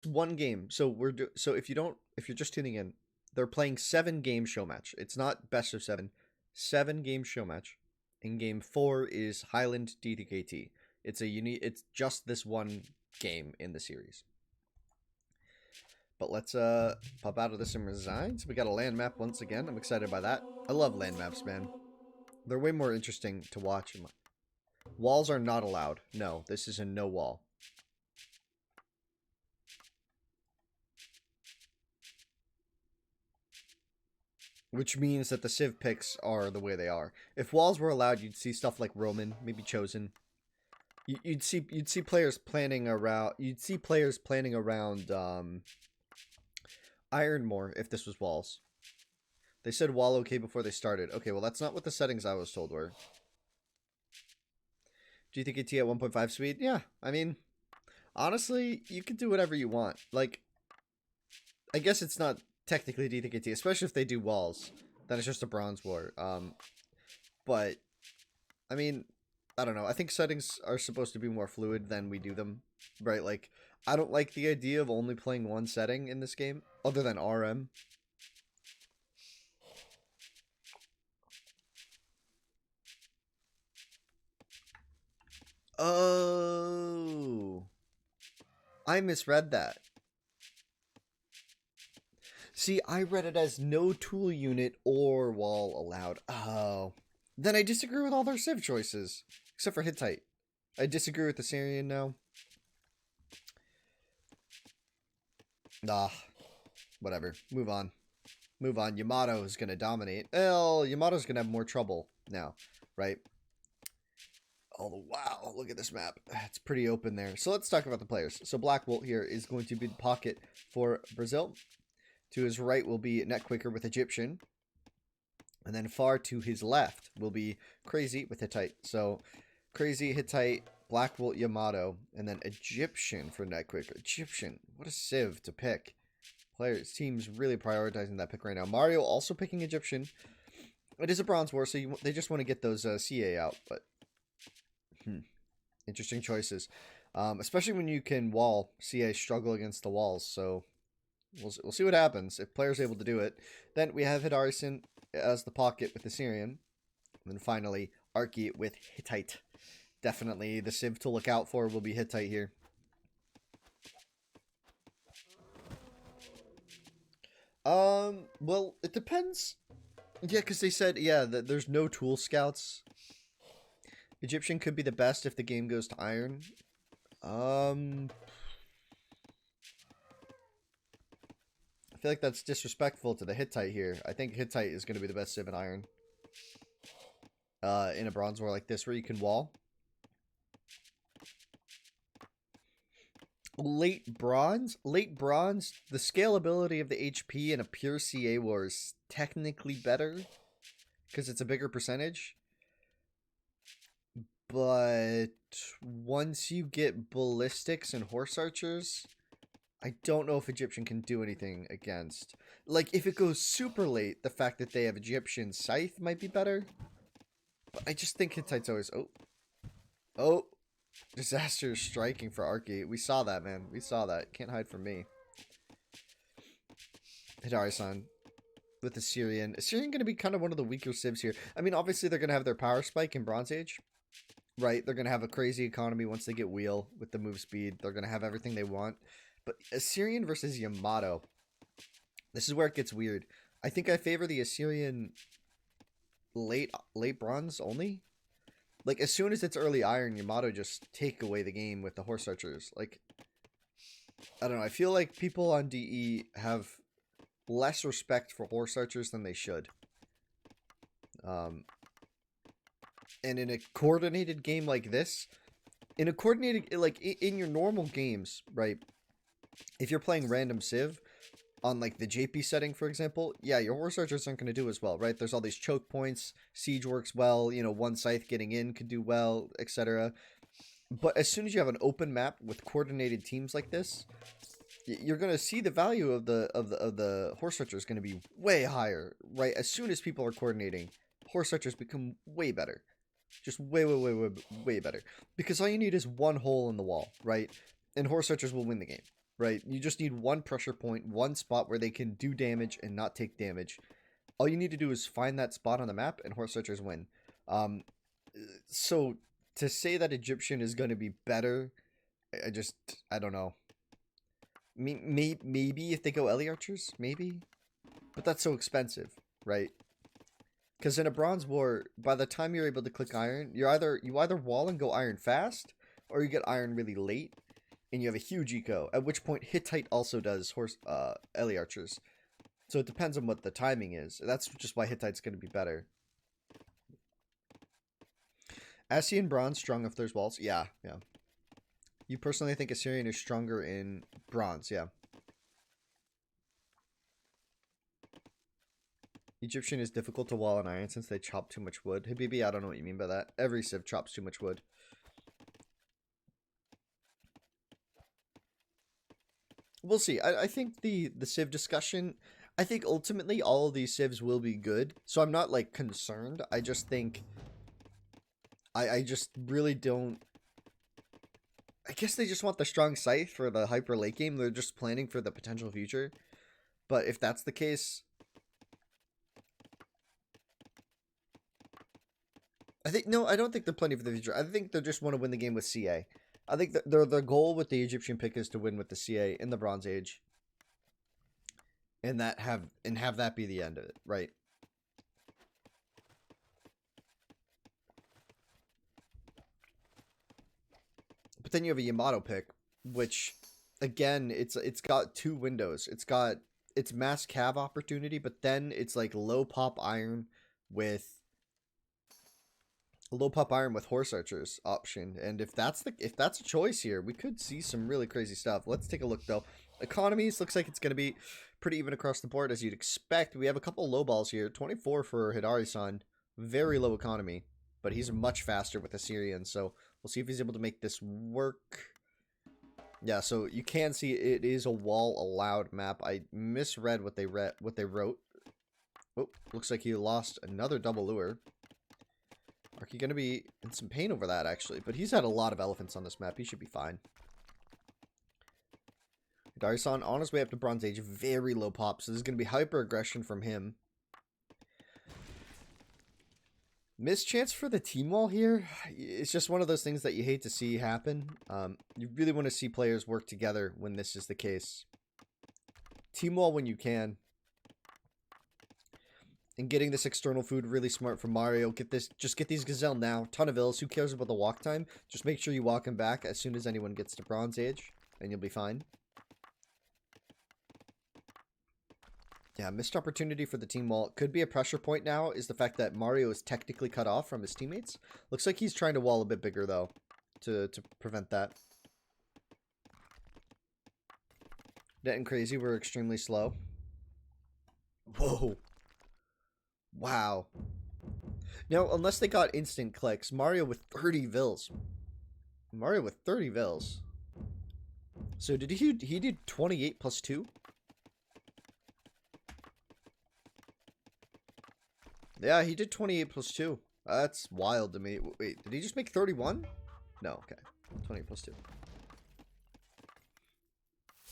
one game. So so if you're just tuning in, they're playing 7 game show match. It's not best of 7. 7 game show match. And game 4 is Highland DTKT. It's just this one game in the series. But let's pop out of this and resign. So we got a land map once again. I'm excited by that. I love land maps, man. They're way more interesting to watch. Walls are not allowed. No, this is a no wall. Which means that the Civ picks are the way they are. If walls were allowed, you'd see stuff like Roman, maybe Chosen. You'd see players planning around. You'd see players planning around Iron more if this was walls. They said wall okay before they started. Okay, well that's not what the settings I was told were. Do you think AT at 1.5 speed? Yeah, I mean, honestly, you can do whatever you want. Like, I guess it's not technically DTKT, especially if they do walls. Then it's just a bronze war. But I mean, I don't know. I think settings are supposed to be more fluid than we do them, right? Like, I don't like the idea of only playing one setting in this game, other than RM. Oh, I misread that. See, I read it as no tool unit or wall allowed. Oh. Then I disagree with all their Civ choices. Except for Hittite. I disagree with the Syrian now. Ah. Whatever. Move on. Move on. Yamato is going to dominate. Well, Yamato's going to have more trouble now. Right? Oh, wow. Look at this map. It's pretty open there. So let's talk about the players. So Black Bolt here is going to be the pocket for Brazil. To his right will be Netquaker with Egyptian. And then far to his left will be Crazy with Hittite. So Crazy, Hittite, Black Bolt, Yamato, and then Egyptian for Netquaker. Egyptian. What a civ to pick. Players, teams really prioritizing that pick right now. Mario also picking Egyptian. It is a bronze war, so they just want to get those CA out. But interesting choices. Especially when you can wall. CA struggle against the walls, so we'll see what happens if players are able to do it. Then we have Hidarison as the pocket with the Syrian. And then finally, Arki with Hittite. Definitely the civ to look out for will be Hittite here. Well, it depends. Yeah, because they said, yeah, that there's no tool scouts. Egyptian could be the best if the game goes to iron. I feel like that's disrespectful to the Hittite here. I think Hittite is going to be the best civ in iron. In a bronze war like this where you can wall. Late bronze, the scalability of the HP in a pure CA war is technically better because it's a bigger percentage. But once you get ballistics and horse archers, I don't know if Egyptian can do anything against. Like, if it goes super late, the fact that they have Egyptian Scythe might be better. But I just think Hittite's always... Oh. Disaster striking for Arki. We saw that, man. We saw that. Can't hide from me. Hidari-san with the Syrian. Is Syrian going to be kind of one of the weaker civs here? I mean, obviously they're going to have their power spike in Bronze Age. Right? They're going to have a crazy economy once they get wheel with the move speed. They're going to have everything they want. But Assyrian versus Yamato. This is where it gets weird. I think I favor the Assyrian late bronze only. Like, as soon as it's early iron, Yamato just take away the game with the horse archers. Like, I don't know. I feel like people on DE have less respect for horse archers than they should. And in a coordinated game like this, in a coordinated, like, in your normal games, right, if you're playing random civ, on like the JP setting, for example, yeah, your horse archers aren't going to do as well, right? There's all these choke points. Siege works well. You know, one scythe getting in could do well, etc. But as soon as you have an open map with coordinated teams like this, you're going to see the value of the horse archers going to be way higher, right? As soon as people are coordinating, horse archers become way better. Just way better. Because all you need is one hole in the wall, right? And horse archers will win the game. right? You just need one pressure point, one spot where they can do damage and not take damage. All you need to do is find that spot on the map, and horse archers win. Um, so to say that Egyptian is going to be better, I don't know. Maybe if they go Ellie archers, maybe, but that's so expensive, right? Because in a bronze war, by the time you're able to click iron, you either wall and go iron fast, or you get iron really late, and you have a huge eco. At which point Hittite also does Ellie archers. So it depends on what the timing is. That's just why Hittite's going to be better. Assyrian bronze strong if there's walls. Yeah. You personally think Assyrian is stronger in bronze? Yeah. Egyptian is difficult to wall in iron since they chop too much wood. Habibi, I don't know what you mean by that. Every civ chops too much wood. We'll see. I think the civ discussion, I think ultimately all of these civs will be good. So I'm not like concerned. I just think I just really don't. I guess they just want the strong scythe for the hyper late game. They're just planning for the potential future. But if that's the case, I don't think they're planning for the future. I think they just want to win the game with CA. I think that their goal with the Egyptian pick is to win with the CA in the Bronze Age. And have that be the end of it, right? But then you have a Yamato pick, which again, it's got two windows. It's got its mass cav opportunity, but then it's like low pop iron with horse archers option. And if that's a choice here, we could see some really crazy stuff. Let's take a look though. Economies looks like it's going to be pretty even across the board as you'd expect. We have a couple low balls here. 24 for Hidari-san. Very low economy, but he's much faster with Assyrian, so we'll see if he's able to make this work. Yeah, so you can see it is a wall allowed map. I misread what they wrote. Oh, looks like he lost another double lure. Arky gonna be in some pain over that actually, but he's had a lot of elephants on this map. He should be fine. Hidari-san on his way up to Bronze Age, very low pop, so this is gonna be hyper aggression from him. Missed chance for the team wall here. It's just one of those things that you hate to see happen. You really want to see players work together when this is the case. Team wall when you can. And getting this external food really smart from Mario. Just get these gazelle now. Ton of ills. Who cares about the walk time? Just make sure you walk him back as soon as anyone gets to Bronze Age, and you'll be fine. Yeah, missed opportunity for the team wall. Could be a pressure point now is the fact that Mario is technically cut off from his teammates. Looks like he's trying to wall a bit bigger, though, to prevent that. Net and Crazy were extremely slow. Whoa. Wow. Now, unless they got instant clicks, Mario with 30 vills. Mario with 30 vills. So did he did 28 plus 2? Yeah, he did 28 plus 2. That's wild to me. Wait, did he just make 31? No, okay. 20 plus 2.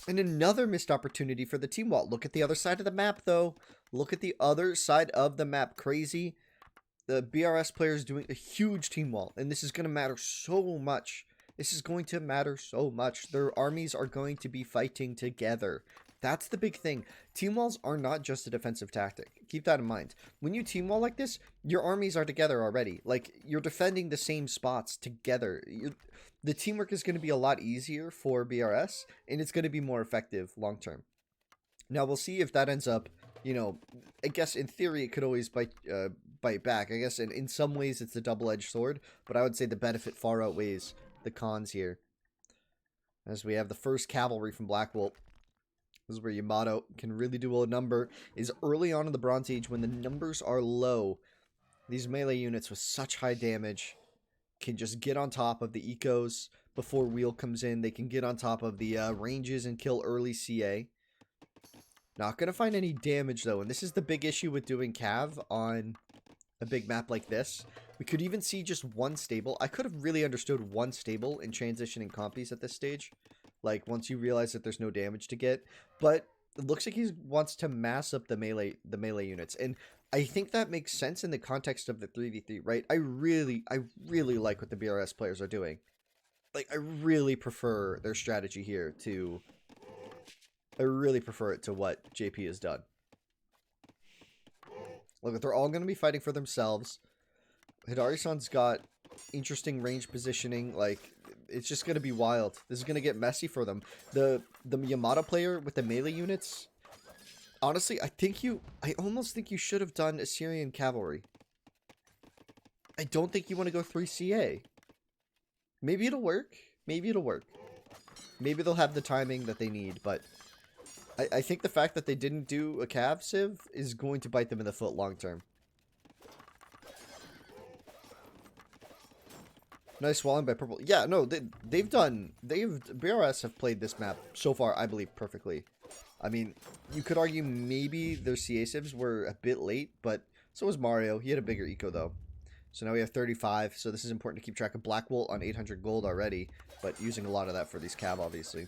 And another missed opportunity for the team wall. Look at the other side of the map, though. Look at the other side of the map. Crazy. The BRS players doing a huge team wall. And this is going to matter so much. This is going to matter so much. Their armies are going to be fighting together. That's the big thing. Team walls are not just a defensive tactic. Keep that in mind. When you team wall like this, your armies are together already. Like, you're defending the same spots together. The teamwork is going to be a lot easier for BRS, and it's going to be more effective long term. Now, we'll see if that ends up, you know, I guess in theory it could always bite back. I guess in some ways it's a double-edged sword, but I would say the benefit far outweighs the cons here. As we have the first cavalry from Black Wolf. This is where Yamato can really do a number, is early on in the Bronze Age when the numbers are low. These melee units with such high damage can just get on top of the ecos before wheel comes in. They can get on top of the ranges and kill early CA. Not going to find any damage though, and this is the big issue with doing cav on a big map like this. We could even see just one stable. I could have really understood one stable in transitioning compies at this stage. like once you realize that there's no damage to get. But it looks like he wants to mass up the melee units, and I think that makes sense in the context of the 3v3, right? I really like what the BRS players are doing. Like, I really prefer their strategy here to... I really prefer it to what JP has done. Look, they're all going to be fighting for themselves. Hidari-san's got interesting range positioning. Like, it's just going to be wild. This is going to get messy for them. The Yamato player with the melee units... Honestly, I almost think you should have done Assyrian cavalry. I don't think you want to go 3 CA. Maybe it'll work. Maybe it'll work. Maybe they'll have the timing that they need, but I think the fact that they didn't do a cav civ is going to bite them in the foot long term. Nice walling by purple. Yeah, no, BRS have played this map so far, I believe, perfectly. I mean, you could argue maybe their CA civs were a bit late, but so was Mario. He had a bigger eco, though. So now we have 35, so this is important to keep track of. Black Wool on 800 gold already, but using a lot of that for these cav, obviously.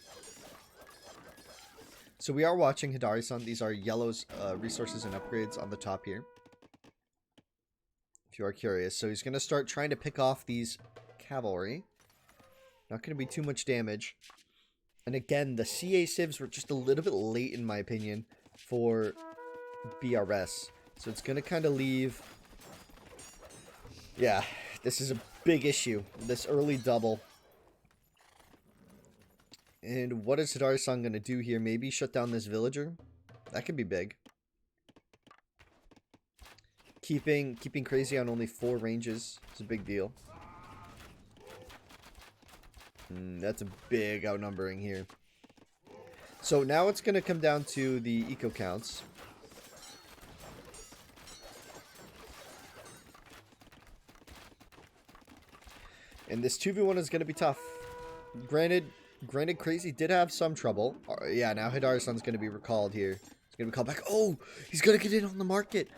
So we are watching Hidari-san. These are Yellow's resources and upgrades on the top here, if you are curious. So he's going to start trying to pick off these cavalry. Not going to be too much damage. And again, the CA civs were just a little bit late, in my opinion, for BRS. So it's going to kind of leave... Yeah, this is a big issue. This early double. And what is Hidari-san going to do here? Maybe shut down this villager? That could be big. Keeping Crazy on only 4 ranges is a big deal. That's a big outnumbering here. So now it's going to come down to the eco counts. And this 2v1 is going to be tough. Granted, Crazy did have some trouble. Yeah, now Hidari-san's going to be recalled here. He's going to be called back. Oh, he's going to get in on the market.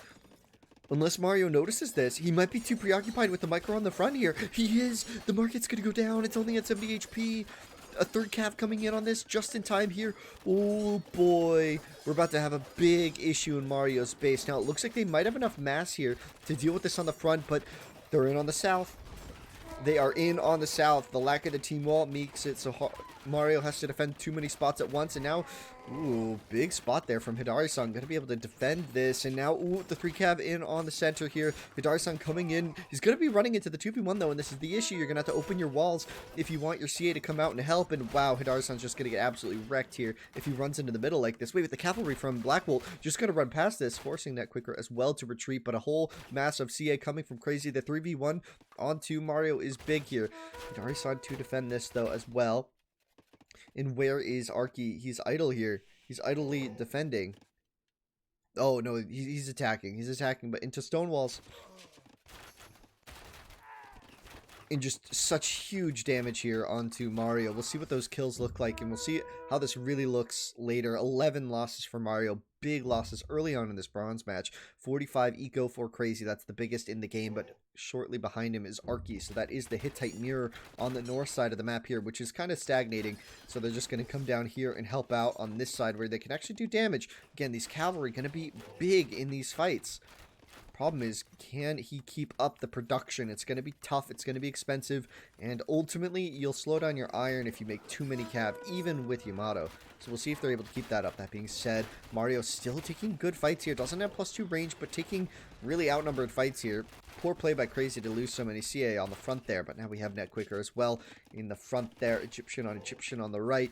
Unless Mario notices this, he might be too preoccupied with the micro on the front here. He is. The market's going to go down. It's only at 70 HP. A third cav coming in on this just in time here. Oh, boy. We're about to have a big issue in Mario's base. Now, it looks like they might have enough mass here to deal with this on the front, but they're in on the south. They are in on the south. The lack of the team wall makes it so Mario has to defend too many spots at once. And now, ooh, big spot there from Hidari-san. Going to be able to defend this. And now, ooh, the 3 cav in on the center here. Hidari-san coming in. He's going to be running into the 2v1 though. And this is the issue. You're going to have to open your walls if you want your CA to come out and help. And wow, Hidari-san's just going to get absolutely wrecked here if he runs into the middle like this. Wait, with the cavalry from Blackwool just going to run past this, forcing that quicker as well to retreat. But a whole mass of CA coming from Crazy. The 3v1 onto Mario is big here. Hidari-san to defend this though as well. And where is Arky? He's idle here. He's idly defending. Oh, no, he's attacking. He's attacking, but into stone walls. And just such huge damage here onto Mario. We'll see what those kills look like, and we'll see how this really looks later. 11 losses for Mario. Big losses early on in this bronze match. 45 eco for Crazy. That's the biggest in the game, but shortly behind him is Arky. So that is the Hittite mirror on the north side of the map here, which is kind of stagnating. So they're just going to come down here and help out on this side where they can actually do damage. Again, these cavalry going to be big in these fights. Problem is, can he keep up the production? It's going to be tough, it's going to be expensive, and ultimately you'll slow down your iron if you make too many cav, even with Yamato. So we'll see if they're able to keep that up. That being said, Mario still taking good fights here. Doesn't have +2 range, but taking really outnumbered fights here. Poor play by Crazy to lose so many CA on the front there, but now we have Net Quicker as well in the front there. Egyptian on the right.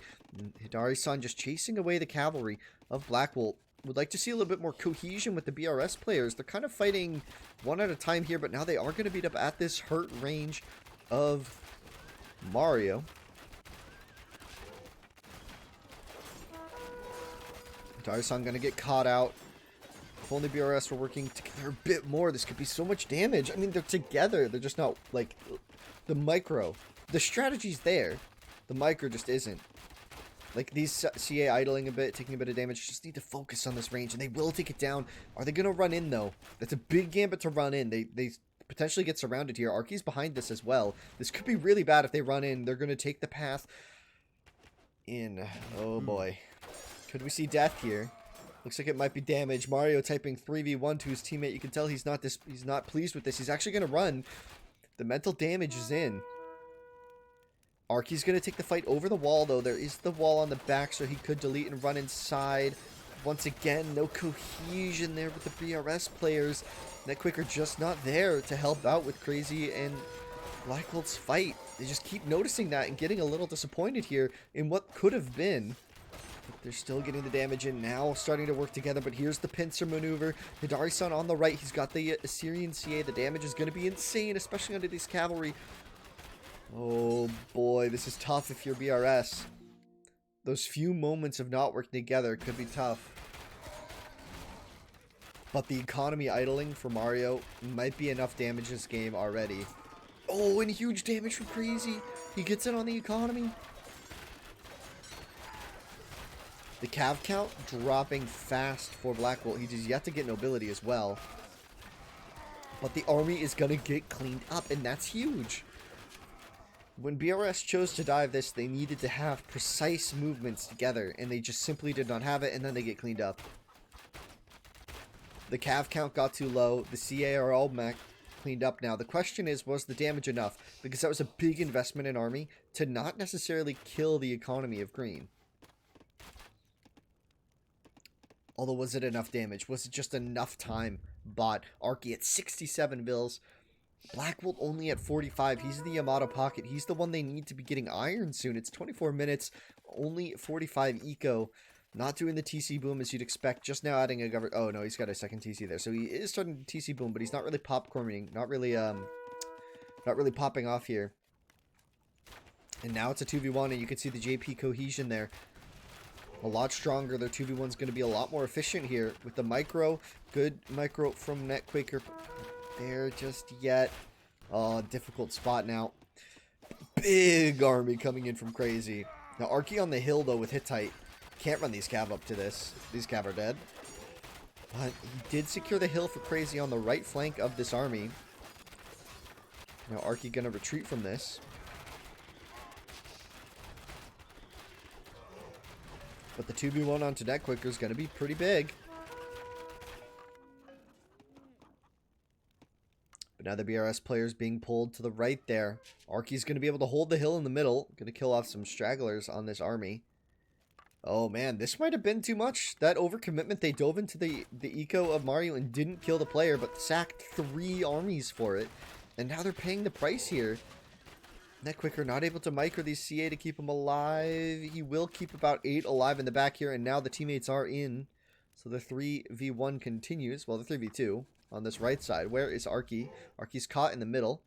Hidari-san just chasing away the cavalry of Blackwool. Would like to see a little bit more cohesion with the BRS players. They're kind of fighting one at a time here, but now they are going to beat up at this hurt range of Mario. Hidari-san going to get caught out. If only BRS were working together a bit more, this could be so much damage. I mean, they're together. They're just not, like, the micro. The strategy's there. The micro just isn't. Like, these CA idling a bit, taking a bit of damage, just need to focus on this range, and they will take it down. Are they going to run in, though? That's a big gambit to run in. They potentially get surrounded here. Arky's behind this as well. This could be really bad if they run in. They're going to take the path in. Oh boy. Could we see death here? Looks like it might be damage. Mario typing 3v1 to his teammate. You can tell he's not pleased with this. He's actually going to run. The mental damage is in. Arky's going to take the fight over the wall, though. There is the wall on the back, so he could delete and run inside. Once again, no cohesion there with the BRS players. NetQuicker just not there to help out with Crazy and Blackbolt's fight. They just keep noticing that and getting a little disappointed here in what could have been. But they're still getting the damage in now, starting to work together. But here's the pincer maneuver. Hidari-san on the right. He's got the Assyrian CA. The damage is going to be insane, especially under these cavalry. Oh boy, this is tough if you're BRS. Those few moments of not working together could be tough. But the economy idling for Mario might be enough damage this game already. Oh, and huge damage from Crazy. He gets it on the economy. The cav count dropping fast for Blackbolt. He has yet to get nobility as well. But the army is going to get cleaned up, and that's huge. When BRS chose to dive this, they needed to have precise movements together, and they just simply did not have it, and then they get cleaned up. The cav count got too low. The CA are all cleaned up now. The question is, was the damage enough? Because that was a big investment in army to not necessarily kill the economy of green. Although, was it enough damage? Was it just enough time? Bot Arky at 67 bills. Blackbolt only at 45. He's in the Yamato pocket. He's the one they need to be getting iron soon. It's 24 minutes. Only 45 eco. Not doing the TC boom as you'd expect. Just now adding a government. Oh no, he's got a second TC there. So he is starting to TC boom, but he's not really popcorning. Not really popping off here. And now it's a 2v1, and you can see the JP cohesion there. A lot stronger. Their 2v1's going to be a lot more efficient here with the micro. Good micro from NetQuaker. There just yet. Oh, difficult spot now. Big army coming in from Crazy. Now Arky on the hill though with Hittite. Can't run these cav up to this. These cav are dead. But he did secure the hill for Crazy on the right flank of this army. Now Arky gonna retreat from this. But the 2v1 onto NetQuicker is gonna be pretty big. But now the BRS players being pulled to the right there. Arky's going to be able to hold the hill in the middle. Going to kill off some stragglers on this army. Oh man, this might have been too much. That overcommitment, they dove into the eco of Mario and didn't kill the player, but sacked 3 armies for it. And now they're paying the price here. NetQuicker not able to micro these CA to keep him alive. He will keep about 8 alive in the back here, and now the teammates are in. So the 3v1 continues. Well, the 3v2. On this right side. Where is Arky? Arky's caught in the middle.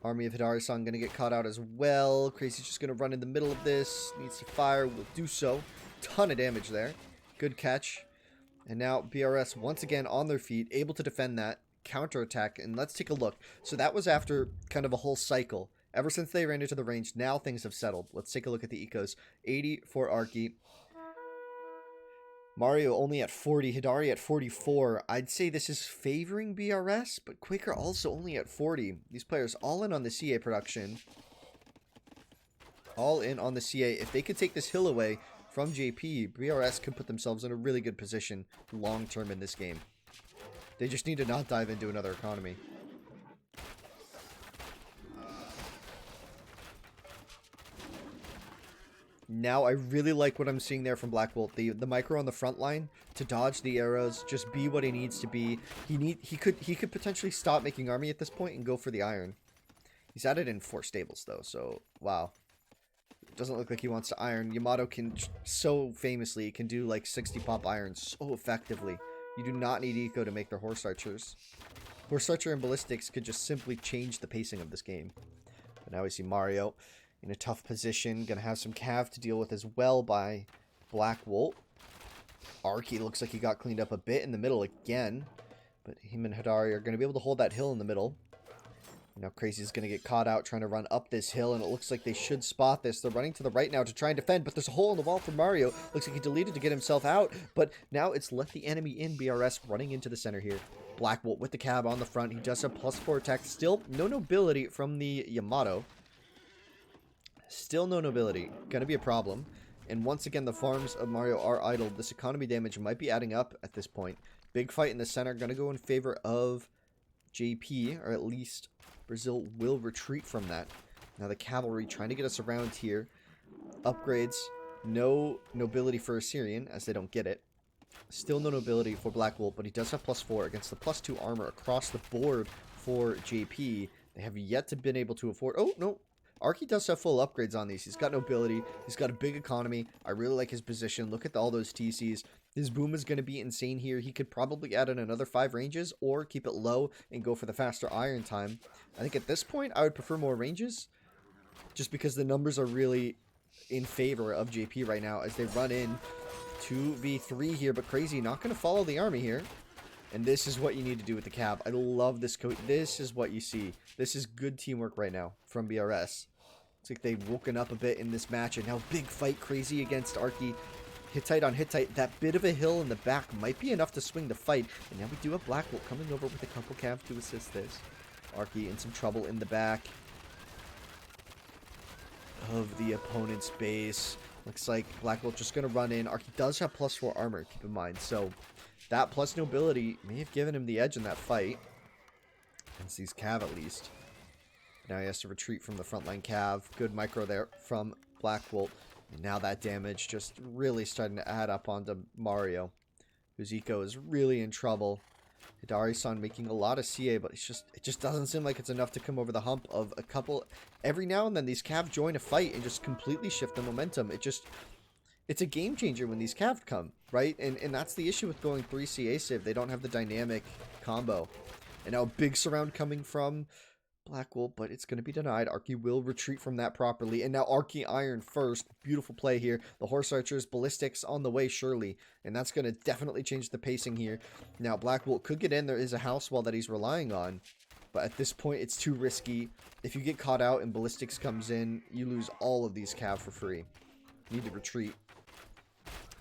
Army of Hidari-san going to get caught out as well. Crazy's just going to run in the middle of this. Needs to fire. Will do so. Ton of damage there. Good catch. And now BRS once again on their feet. Able to defend that. Counterattack. And let's take a look. So that was after kind of a whole cycle. Ever since they ran into the range, now things have settled. Let's take a look at the ecos. 80 for Arky. Mario only at 40, Hidari at 44. I'd say this is favoring BRS, but Quaker also only at 40. These players all in on the CA production. All in on the CA. If they could take this hill away from JP, BRS could put themselves in a really good position long term in this game. They just need to not dive into another economy. Now I really like what I'm seeing there from Blackbolt. The micro on the front line to dodge the arrows, just be what he needs to be. He could potentially stop making army at this point and go for the iron. He's added in 4 stables though, so wow. It doesn't look like he wants to iron. Yamato can so famously can do like 60 pop irons so effectively. You do not need eco to make their horse archers. Horse archer and ballistics could just simply change the pacing of this game. But now we see Mario in a tough position. Gonna have some cav to deal with as well by Blackbolt. Arky looks like he got cleaned up a bit in the middle again. But him and Hidari are going to be able to hold that hill in the middle. Now Crazy's going to get caught out trying to run up this hill, and it looks like they should spot this. They're running to the right now to try and defend, but there's a hole in the wall for Mario. Looks like he deleted to get himself out, but now it's let the enemy in. BRS running into the center here. Blackbolt with the cab on the front. He does have +4 attack. Still no nobility from the Yamato. Still no nobility. Gonna be a problem. And once again, the farms of Mario are idled. This economy damage might be adding up at this point. Big fight in the center. Gonna go in favor of JP, or at least Brazil will retreat from that. Now the cavalry trying to get us around here. Upgrades. No nobility for Assyrian, as they don't get it. Still no nobility for Black Wolf, but he does have +4 against the +2 armor across the board for JP. They have yet to been able to afford... Oh, no. Arky does have full upgrades on these. He's got nobility. He's got a big economy. I really like his position. Look at all those TCs. His boom is going to be insane here. He could probably add in another 5 ranges or keep it low and go for the faster iron time. I think at this point, I would prefer more ranges just because the numbers are really in favor of JP right now as they run in 2v3 here. But Crazy not going to follow the army here. And this is what you need to do with the cab. I love this. This is what you see. This is good teamwork right now from BRS. It's like they've woken up a bit in this match. And now big fight Crazy against Arky. Hittite on Hittite. That bit of a hill in the back might be enough to swing the fight. And now we do have Blackwell coming over with a couple cabs to assist this. Arky in some trouble in the back of the opponent's base. Looks like Blackwell just going to run in. Arky does have +4 armor, keep in mind. So that plus nobility may have given him the edge in that fight. Against these Cav at least. Now he has to retreat from the frontline Cav. Good micro there from Blackwell. And now that damage just really starting to add up onto Mario. Whose eco is really in trouble. Hidari-san making a lot of CA, but it just doesn't seem like it's enough to come over the hump of a couple. Every now and then these Cav join a fight and just completely shift the momentum. It's a game changer when these Cav come, right? And that's the issue with going 3 CA Civ. They don't have the dynamic combo. And now a big surround coming from Blackwell, but it's going to be denied. Arky will retreat from that properly. And now Arky Iron first. Beautiful play here. The Horse Archers, Ballistics on the way, surely. And that's going to definitely change the pacing here. Now Blackwell could get in. There is a house wall that he's relying on. But at this point, it's too risky. If you get caught out and Ballistics comes in, you lose all of these Cav for free. You need to retreat.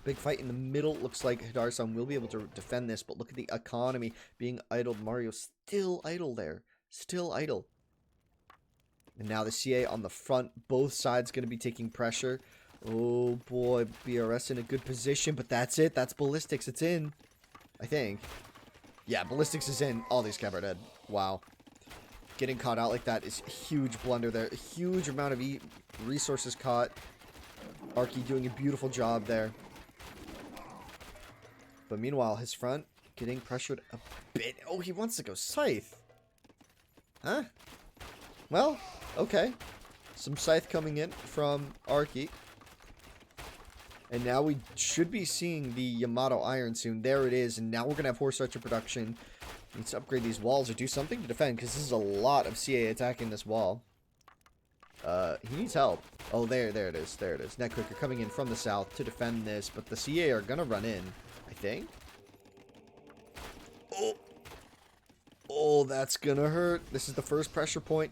Big fight in the middle. Looks like Hidari-san will be able to defend this. But look at the economy being idled. Mario still idle there. Still idle. And now the CA on the front. Both sides going to be taking pressure. Oh boy, BRS in a good position. But that's it. That's Ballistics. It's in. I think. Yeah, Ballistics is in. All these Cav are dead. Wow. Getting caught out like that is a huge blunder there. A huge amount of resources caught. Arky doing a beautiful job there. But meanwhile, his front getting pressured a bit. Oh, he wants to go Scythe. Huh? Well, okay. Some Scythe coming in from Arky. And now we should be seeing the Yamato Iron soon. There it is. And now we're going to have Horse Archer production. Needs to upgrade these walls or do something to defend, because this is a lot of CA attacking this wall. He needs help. Oh, there it is. There it is. Netquicker coming in from the south to defend this, but the CA are going to run in, I think. Oh, that's going to hurt. This is the first pressure point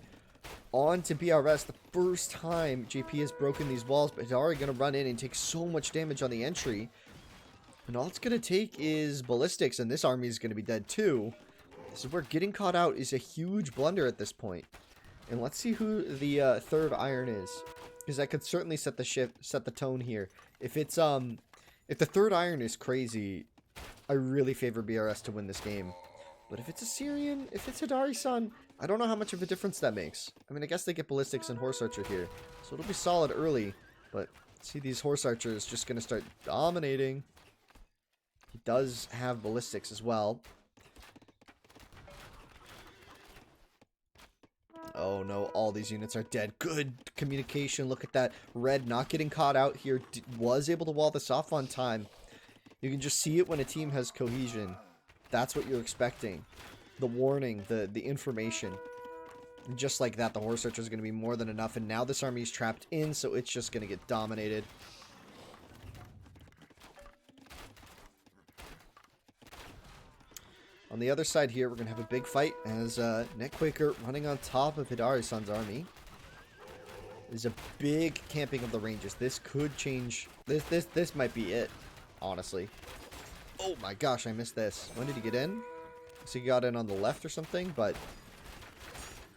on to BRS. The first time JP has broken these walls, but Hidari going to run in and take so much damage on the entry. And all it's going to take is Ballistics, and this army is going to be dead too. This is where getting caught out is a huge blunder at this point. And let's see who the third iron is, because that could certainly set the tone here. If the third iron is Crazy, I really favor BRS to win this game. But if it's Assyrian, if it's Hidari-san, I don't know how much of a difference that makes. I mean, I guess they get Ballistics and Horse Archer here, so it'll be solid early. But see, these Horse Archers just gonna start dominating. He does have Ballistics as well. Oh no, all these units are dead. Good communication. Look at that. Red not getting caught out here. Was able to wall this off on time. You can just see it when a team has cohesion. That's what you're expecting. The warning, the information. And just like that, the Horse Archer is going to be more than enough. And now this army is trapped in, so it's just going to get dominated. On the other side here, we're going to have a big fight as Netquaker running on top of Hidari-san's army. There's a big camping of the ranges. This could change. This might be it, honestly. Oh my gosh, I missed this. When did he get in? So he got in on the left or something, but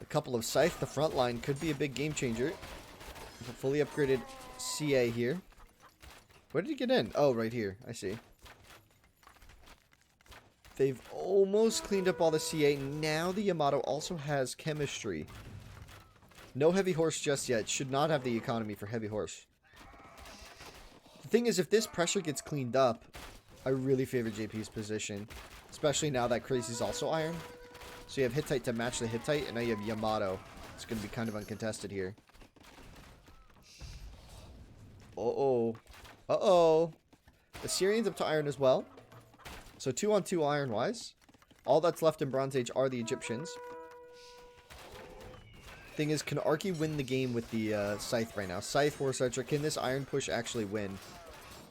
a couple of Scythe, the front line, could be a big game changer. Fully upgraded CA here. Where did he get in? Oh, right here. I see. They've almost cleaned up all the CA. Now the Yamato also has chemistry. No heavy horse just yet. Should not have the economy for heavy horse. The thing is, if this pressure gets cleaned up, I really favor JP's position. Especially now that Crazy's also iron. So you have Hittite to match the Hittite, and now you have Yamato. It's going to be kind of uncontested here. Uh-oh. Uh-oh. Assyrian's up to iron as well. So 2-on-2 iron-wise. All that's left in Bronze Age are the Egyptians. Thing is, can Arky win the game with the Scythe right now? Scythe, Horse Archer. Can this iron push actually win?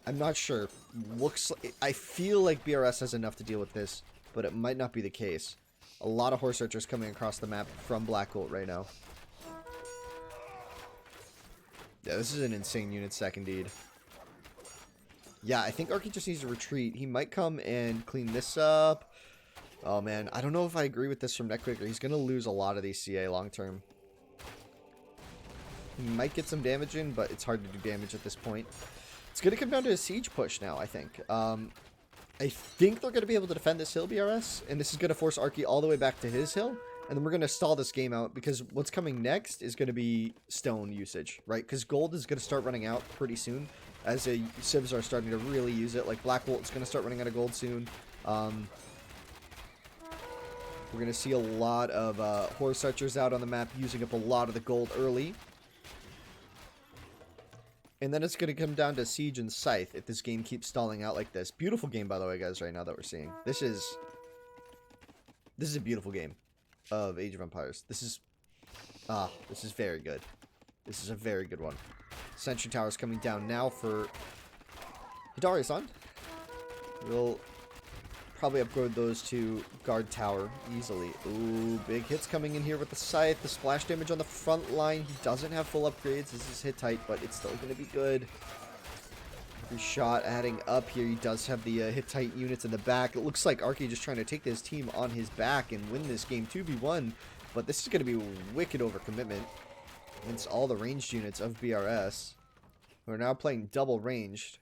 I'm not sure. Looks like, I feel like BRS has enough to deal with this, but it might not be the case. A lot of Horse Archers coming across the map from Black Gold right now. Yeah, this is an insane unit stack indeed. Yeah, I think Arky just needs to retreat. He might come and clean this up. Oh, man. I don't know if I agree with this from Neckquaker. He's going to lose a lot of these CA long term. He might get some damage in, but it's hard to do damage at this point. It's going to come down to a siege push now, I think. I think they're going to be able to defend this hill, BRS. And this is going to force Arky all the way back to his hill. And then we're going to stall this game out because what's coming next is going to be stone usage, right? Because gold is going to start running out pretty soon as civs are starting to really use it. Like Black Bolt is going to start running out of gold soon. We're going to see a lot of Horse Archers out on the map using up a lot of the gold early. And then it's going to come down to Siege and Scythe if this game keeps stalling out like this. Beautiful game, by the way, guys, right now that we're seeing. This is a beautiful game of Age of Empires. This is very good. This is a very good one. Sentry Tower's coming down now for Hidari-san. We'll probably upgrade those to Guard Tower easily. Ooh, big hits coming in here with the Scythe. The splash damage on the front line. He doesn't have full upgrades. This is Hittite, but it's still going to be good. Every shot adding up here. He does have the Hittite units in the back. It looks like Arky just trying to take this team on his back and win this game 2v1. But this is going to be wicked overcommitment against all the ranged units of BRS, who are now playing double ranged.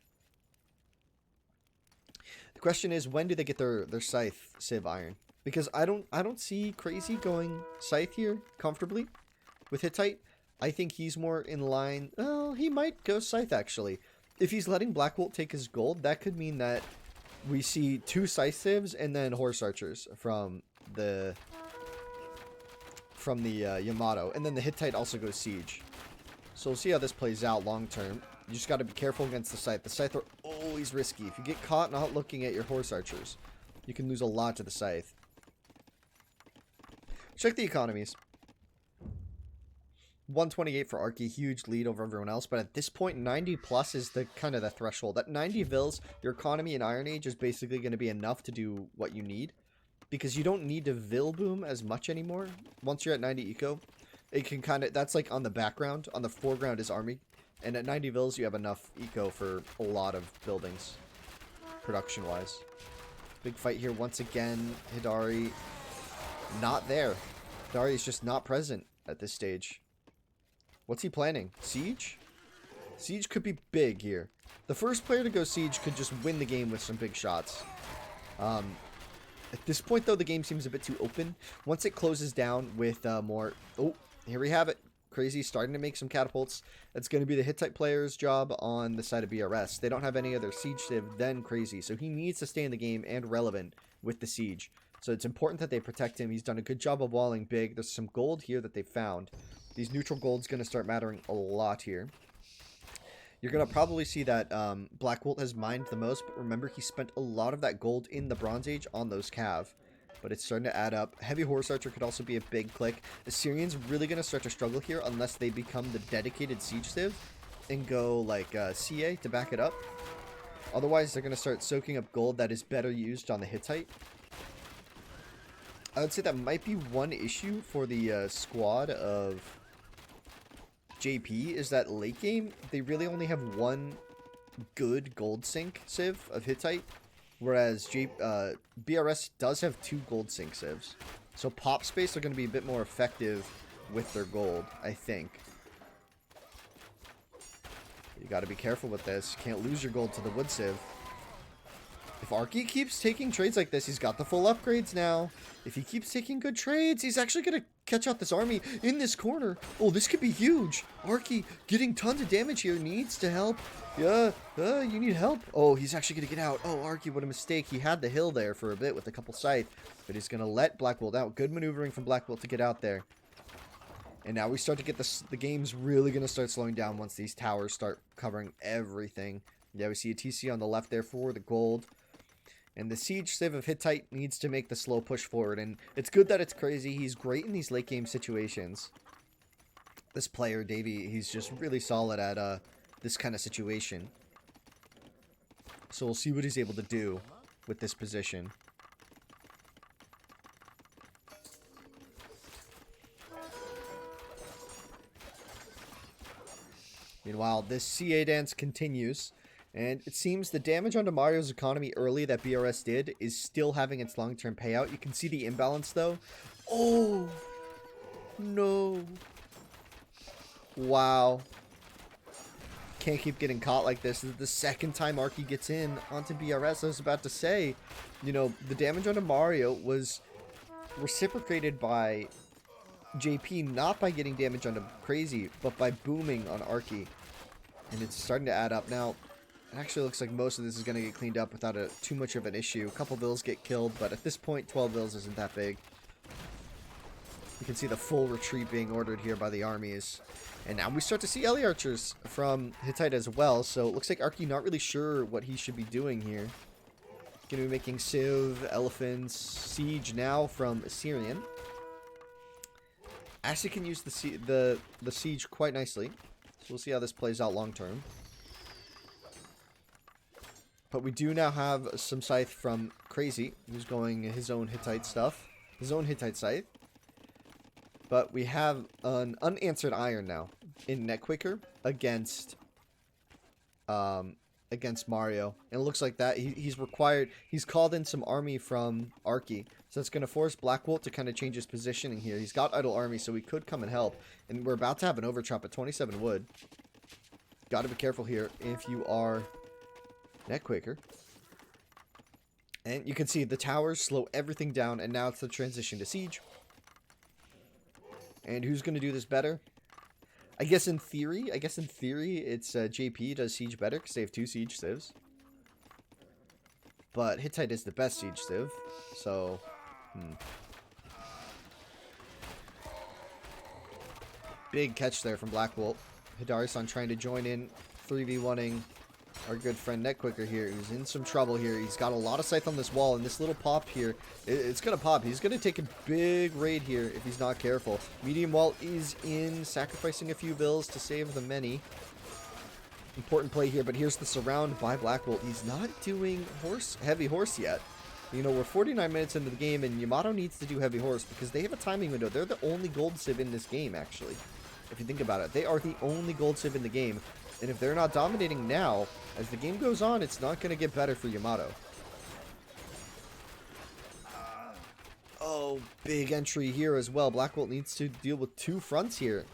The question is, when do they get their Scythe Civ Iron? Because I don't see Crazy going Scythe here comfortably with Hittite. I think he's more in line. Well, he might go Scythe actually. If he's letting Black Bolt take his gold, that could mean that we see 2 Scythe Civs and then Horse Archers from the Yamato, and then the Hittite also goes Siege. So we'll see how this plays out long term. You just got to be careful against the Scythe. The Scythe are always risky. If you get caught not looking at your Horse Archers, you can lose a lot to the Scythe. Check the economies. 128 for Arky, huge lead over everyone else, but at this point 90 plus is the kind of the threshold. At 90 vils, your economy in Iron Age is basically going to be enough to do what you need, because you don't need to vil boom as much anymore. Once you're at 90 eco, it can kind of, that's like on the background. On the foreground is army, and at 90 vils you have enough eco for a lot of buildings, production wise. Big fight here once again. Hidari not there. Hidari is just not present at this stage. What's he planning? Siege? Siege could be big here. The first player to go Siege could just win the game with some big shots. At this point, though, the game seems a bit too open. Once it closes down with more... Oh, here we have it. Crazy starting to make some catapults. That's going to be the Hittite player's job on the side of BRS. They don't have any other Siege Civ than Crazy, so he needs to stay in the game and relevant with the Siege. So it's important that they protect him. He's done a good job of walling big. There's some gold here that they found. These neutral gold's going to start mattering a lot here. You're going to probably see that Black Bolt has mined the most, but remember he spent a lot of that gold in the Bronze Age on those cav. But it's starting to add up. Heavy Horse Archer could also be a big click. Assyrian's really going to start to struggle here unless they become the dedicated Siege Civ and go like CA to back it up. Otherwise, they're going to start soaking up gold that is better used on the Hittite. I would say that might be one issue for the squad of JP, is that late game, they really only have one good gold sink civ of Hittite, whereas BRS does have 2 gold sink civs. So pop space are going to be a bit more effective with their gold, I think. You got to be careful with this. You can't lose your gold to the wood sieve. If Arky keeps taking trades like this, he's got the full upgrades now. If he keeps taking good trades, he's actually going to catch out this army in this corner. Oh, this could be huge. Arky getting tons of damage here. Needs to help. Yeah, you need help. Oh, he's actually going to get out. Oh, Arky, what a mistake. He had the hill there for a bit with a couple scythe, but he's going to let Black Wilt out. Good maneuvering from Black Wilt to get out there. And now we start to get the game's really going to start slowing down once these towers start covering everything. Yeah, we see a TC on the left there for the gold. And the Siege Civ of Hittite needs to make the slow push forward. And it's good that it's crazy. He's great in these late game situations. This player, Davey, he's just really solid at this kind of situation. So we'll see what he's able to do with this position. Meanwhile, this CA dance continues. And it seems the damage onto Mario's economy early that BRS did is still having its long-term payout. You can see the imbalance, though. Oh! No. Wow. Can't keep getting caught like this. This is the second time Arky gets in onto BRS. I was about to say, you know, the damage onto Mario was reciprocated by JP, not by getting damage onto Crazy, but by booming on Arky. And it's starting to add up. Now, it actually looks like most of this is going to get cleaned up without too much of an issue. A couple vills get killed, but at this point, 12 vills isn't that big. You can see the full retreat being ordered here by the armies. And now we start to see Ellie archers from Hittite as well, so it looks like Arky not really sure what he should be doing here. Going to be making Civ, Elephants, Siege now from Assyrian. Actually can use the Siege quite nicely, so we'll see how this plays out long term. But we do now have some scythe from Crazy, who's going his own Hittite stuff. His own Hittite scythe. But we have an unanswered iron now in Netquaker against Mario. And it looks like that he's called in some army from Arky. So it's going to force Black Wilt to kind of change his positioning here. He's got idle army, so he could come and help. And we're about to have an overchop at 27 wood. Got to be careful here if you are Netquaker. And you can see the towers slow everything down, and now it's the transition to Siege. And who's going to do this better? I guess in theory, it's JP does Siege better because they have 2 Siege Civs. But Hittite is the best Siege Civ, so big catch there from Black Wilt. Hidari-san trying to join in, 3v1ing our good friend Netquaker here, who's in some trouble here. He's got a lot of scythe on this wall, and this little pop here, it's going to pop. He's going to take a big raid here if he's not careful. Medium wall is in, sacrificing a few vills to save the many. Important play here, but here's the surround by Black Wilt. He's not doing heavy horse yet. You know, we're 49 minutes into the game, and Yamato needs to do heavy horse because they have a timing window. They're the only gold civ in this game, actually. If you think about it, they are the only gold civ in the game. And if they're not dominating now, as the game goes on, it's not going to get better for Yamato. Oh, big entry here as well. Black Wilt needs to deal with 2 fronts here.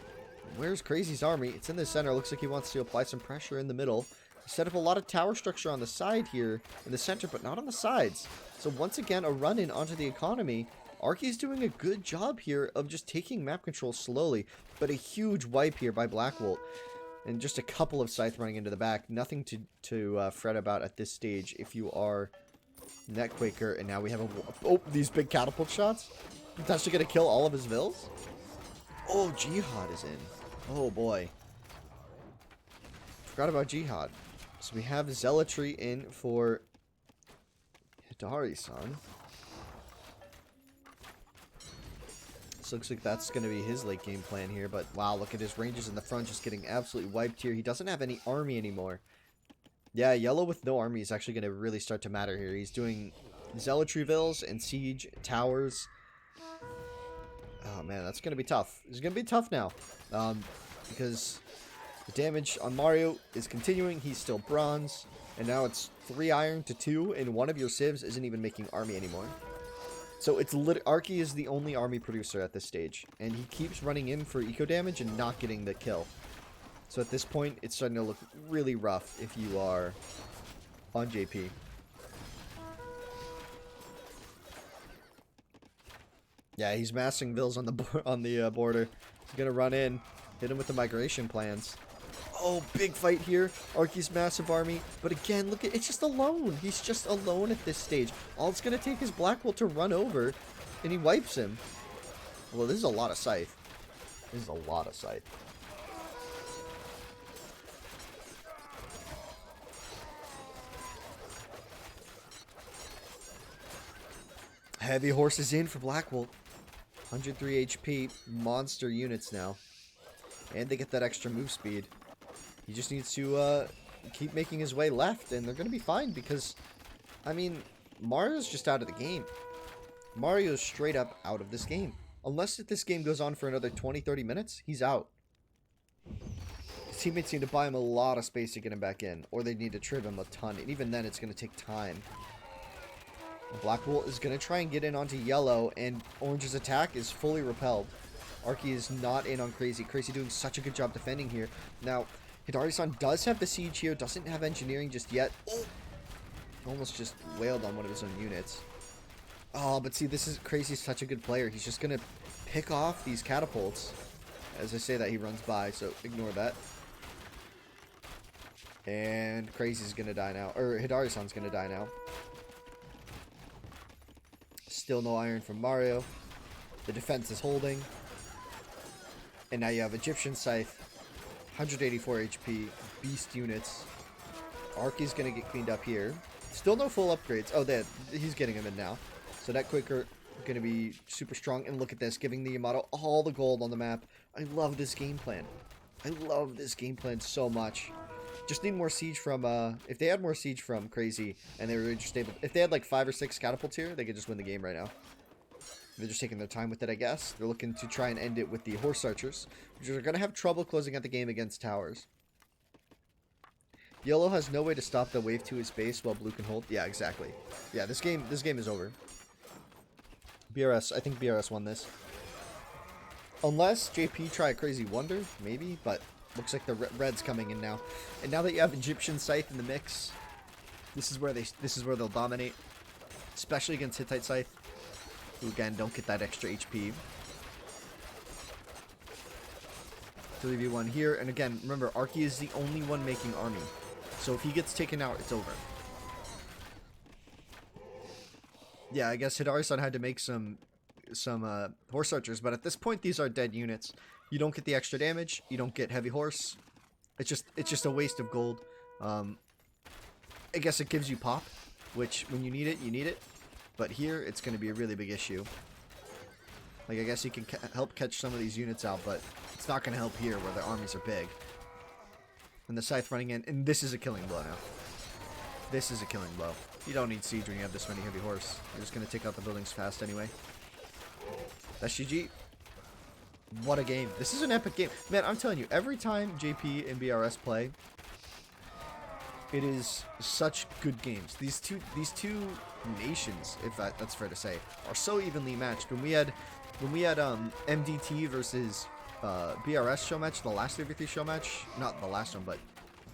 Where's Crazy's army? It's in the center. Looks like he wants to apply some pressure in the middle. He set up a lot of tower structure on the side here, in the center, but not on the sides. So once again, a run-in onto the economy. Arky's doing a good job here of just taking map control slowly, but a huge wipe here by Black Wilt. And just a couple of scythe running into the back. Nothing to fret about at this stage if you are Netquaker. And now we have these big catapult shots. Potentially going to kill all of his vills. Oh, Jihad is in. Oh, boy. Forgot about Jihad. So we have Zealotry in for Hidari-san. This looks like that's going to be his late game plan here, but wow, look at his ranges in the front just getting absolutely wiped here. He doesn't have any army anymore. Yeah, yellow with no army is actually going to really start to matter here. He's doing Zealotry vills and Siege towers. Oh man, that's going to be tough. It's going to be tough now because the damage on Mario is continuing. He's still bronze, and now it's 3 iron to 2, and one of your civs isn't even making army anymore. So it's Arky is the only army producer at this stage, and he keeps running in for eco damage and not getting the kill. So at this point, it's starting to look really rough if you are on JP. Yeah, he's massing Vills on the border. He's gonna run in, hit him with the migration plans. Oh, big fight here. Arky's massive army. But again, look at it's just alone. He's just alone at this stage. All it's gonna take is Blackwell to run over, and he wipes him. Well, this is a lot of scythe. This is a lot of scythe. Heavy horses in for Blackwell. 103 HP. Monster units now. And they get that extra move speed. He just needs to keep making his way left, and they're going to be fine because, I mean, Mario's just out of the game. Mario's straight up out of this game. Unless this game goes on for another 20-30 minutes, he's out. His teammates need to buy him a lot of space to get him back in, or they need to trim him a ton, and even then it's going to take time. Blackwell is going to try and get in onto yellow, and Orange's attack is fully repelled. Arky is not in on Crazy. Crazy doing such a good job defending here. Now, Hidari-san does have the siege here, doesn't have engineering just yet. Oh! Almost just wailed on one of his own units. Oh, but see, this is Crazy's such a good player. He's just going to pick off these catapults. As I say that, he runs by, so ignore that. And Crazy's going to die now. Or Hidari-san's going to die now. Still no iron from Mario. The defense is holding. And now you have Egyptian Scythe. 184 HP. Beast units. Arky's going to get cleaned up here. Still no full upgrades. Oh, he's getting him in now. So that quicker going to be super strong. And look at this. Giving the Yamato all the gold on the map. I love this game plan. I love this game plan so much. Just need more siege from, if they had more siege from Crazy, and they were just able, if they had like 5 or 6 catapults here, they could just win the game right now. They're just taking their time with it, I guess. They're looking to try and end it with the horse archers, which are going to have trouble closing out the game against towers. Yellow has no way to stop the wave to his base while blue can hold. Yeah, exactly. Yeah, this game is over. BRS, I think BRS won this. Unless JP try a crazy wonder, maybe, but looks like the red's coming in now. And now that you have Egyptian Scythe in the mix, this is where they'll dominate, especially against Hittite Scythe, who again don't get that extra HP. 3v1 here, and again, remember, Arky is the only one making army. So if he gets taken out, it's over. Yeah, I guess Hidari-san had to make some horse archers, but at this point, these are dead units. You don't get the extra damage. You don't get heavy horse. It's just a waste of gold. I guess it gives you pop, which when you need it, you need it. But here, it's going to be a really big issue. Like, I guess you can help catch some of these units out, but it's not going to help here where their armies are big. And the Scythe running in, and this is a killing blow now. This is a killing blow. You don't need siege when you have this many heavy horse. You're just going to take out the buildings fast anyway. That's GG. What a game. This is an epic game. Man, I'm telling you, every time JP and BRS play, it is such good games. These two nations, if that's fair to say, are so evenly matched. When we had MDT versus BRS show match, the last 33 show match, not the last one, but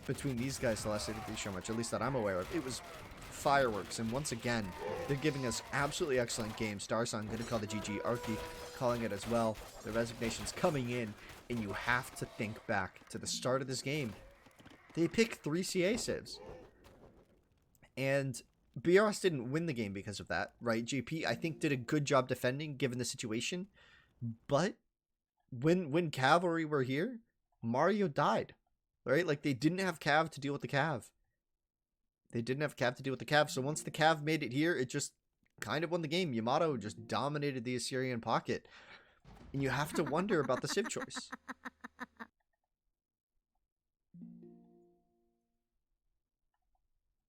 between these guys, the last 33 show match, at least that I'm aware of, it was fireworks. And once again, they're giving us absolutely excellent games. Starson going to call the GG. Arky calling it as well. The resignation's coming in, and you have to think back to the start of this game. They picked 3 CA civs, and BRS didn't win the game because of that, right? JP, I think, did a good job defending given the situation, but when cavalry were here, Mario died, right? Like, they didn't have cav to deal with the cav. They didn't have cav to deal with the cav, so once the cav made it here, it just kind of won the game. Yamato just dominated the Assyrian pocket, and you have to wonder about the civ choice.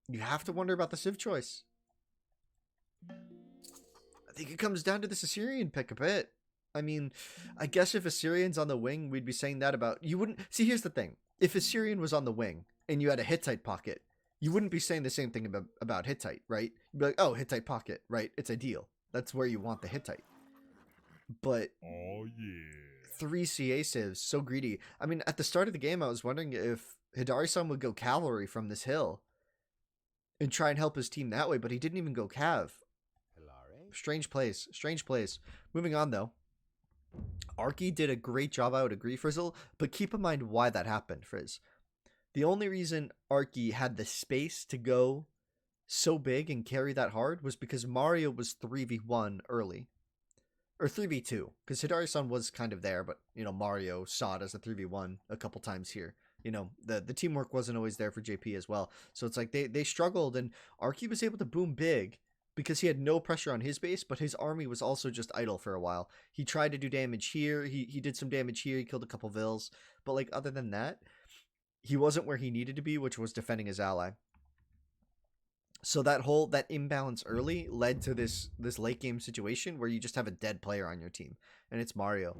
You have to wonder about the civ choice. I think it comes down to this Assyrian pick a bit. I mean, I guess if Assyrian's on the wing, we'd be saying that about... You wouldn't... See, here's the thing. If Assyrian was on the wing, and you had a Hittite pocket, you wouldn't be saying the same thing about Hittite, right? You'd be like, oh, Hittite pocket, right? It's ideal. That's where you want the Hittite. But... Oh, yeah. 3 CA civs, so greedy. I mean, at the start of the game, I was wondering if Hidari-san would go cavalry from this hill and try and help his team that way, but he didn't even go cav. Strange place. Strange place. Moving on, though. Arky did a great job, I would agree, Frizzle, but keep in mind why that happened, Frizz. The only reason Arky had the space to go so big and carry that hard was because Mario was 3v1 early. Or 3v2, because Hidari-san was kind of there, but, you know, Mario saw it as a 3v1 a couple times here. You know, the teamwork wasn't always there for JP as well. So it's like they struggled, and Arky was able to boom big because he had no pressure on his base, but his army was also just idle for a while. He tried to do damage here, he did some damage here, he killed a couple Vils, but like other than that, he wasn't where he needed to be, which was defending his ally. So that imbalance early led to this late game situation where you just have a dead player on your team, and it's Mario.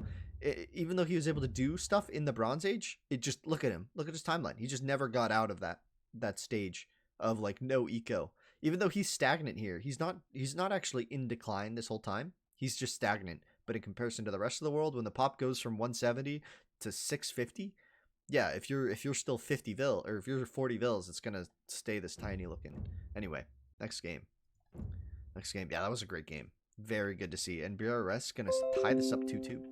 Even though he was able to do stuff in the Bronze Age, it just, look at him, look at his timeline. He just never got out of that stage of like no eco. Even though he's stagnant here, he's not actually in decline this whole time. He's just stagnant. But in comparison to the rest of the world, when the pop goes from 170 to 650, yeah, if you're still 50 vil, or if you're 40 vils, it's gonna stay this tiny looking. Anyway, next game. Yeah, that was a great game. Very good to see. And BRS gonna tie this up 2-2.